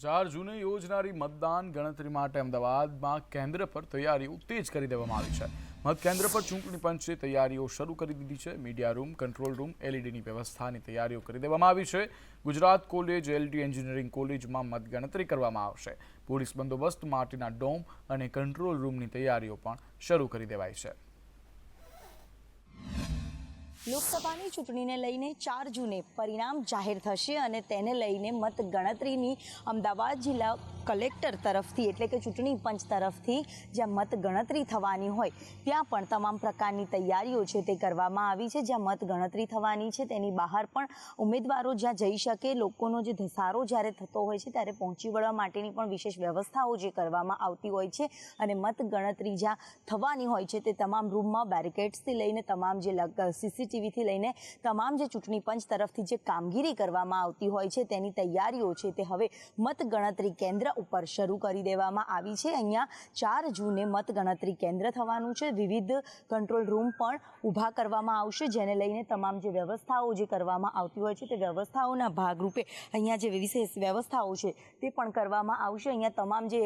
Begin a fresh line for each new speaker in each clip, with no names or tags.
4 જૂને યોજનારી મતદાન ગણતરી માટે અમદાવાદમાં કેન્દ્ર પર તૈયારીઓ તેજ કરી દેવામાં આવી છે। મતકેન્દ્ર પર ચૂંટણી પંચે તૈયારીઓ શરૂ કરી દીધી છે। મીડિયા રૂમ, કંટ્રોલ રૂમ, એલઈડીની વ્યવસ્થાની તૈયારીઓ કરી દેવામાં આવી છે। ગુજરાત કોલેજ, એલટી એન્જિનિયરિંગ કોલેજમાં મતગણતરી કરવામાં આવશે। પોલીસ બંદોબસ્ત માટેના ડોમ અને કંટ્રોલ રૂમની તૈયારીઓ પણ શરૂ કરી દેવાઈ છે।
લોકસભાની ચૂંટણીને લઈને 4 જૂને પરિણામ જાહેર થશે અને તેને લઈને મતગણતરીની અમદાવાદ જિલ્લા કલેક્ટર તરફથી એટલે કે ચૂંટણી પંચ તરફથી જ્યાં મતગણતરી થવાની હોય ત્યાં પણ તમામ પ્રકારની તૈયારીઓ છે તે કરવામાં આવી છે। જ્યાં મતગણતરી થવાની છે તેની બહાર પણ ઉમેદવારો જ્યાં જઈ શકે, લોકોનો જે ધસારો જ્યારે થતો હોય છે ત્યારે પહોંચી વળવા માટેની પણ વિશેષ વ્યવસ્થાઓ જે કરવામાં આવતી હોય છે અને મતગણતરી જ્યાં થવાની હોય છે તે તમામ રૂમમાં બેરિકેડ્સથી લઈને તમામ જે સીસીટીવીથી લઈને તમામ જે ચૂંટણી પંચ તરફથી જે કામગીરી કરવામાં આવતી હોય છે તેની તૈયારીઓ છે તે હવે મતગણતરી કેન્દ્ર ઉપર શરૂ કરી દેવામાં આવી છે। અહીંયા 4 જૂને મતગણતરી કેન્દ્ર થવાનું છે। વિવિધ કંટ્રોલ રૂમ પણ ઊભા કરવામાં આવશે, જેને લઈને તમામ જે વ્યવસ્થાઓ જે કરવામાં આવતી હોય છે તે વ્યવસ્થાઓના ભાગરૂપે અહીંયા જે વિશેષ વ્યવસ્થાઓ છે તે પણ કરવામાં આવશે। અહીંયા તમામ જે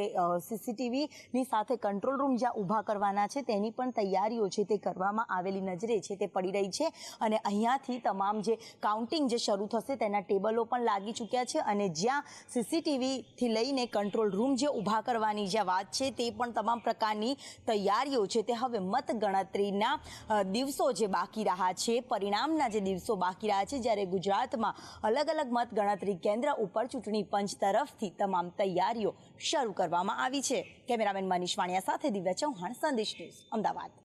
સીસીટીવીની સાથે કંટ્રોલ રૂમ જ્યાં ઊભા કરવાના છે તેની પણ તૈયારીઓ છે તે કરવામાં આવેલી નજરે છે તે પડી રહી છે અને અહીંયાથી તમામ જે કાઉન્ટિંગ જે શરૂ થશે તેના ટેબલો પણ લાગી ચૂક્યા છે અને જ્યાં સીસીટીવીથી લઈને કંટ્રોલ રૂમ જે ઊભા કરવાની જે વાત છે તે પણ તમામ પ્રકારની તૈયારીઓ છે તે હવે મતગણતરીના દિવસો જે બાકી રહ્યા છે, પરિણામના જે દિવસો બાકી રહ્યા છે, જ્યારે ગુજરાતમાં અલગ અલગ મતગણતરી કેન્દ્ર ઉપર ચૂંટણી પંચ તરફથી તમામ તૈયારીઓ શરૂ કરવામાં આવી છે। કેમેરામેન મનીષ વાણિયા સાથે દિવ્યા ચૌહાણ, સંદેશ ન્યૂઝ, અમદાવાદ।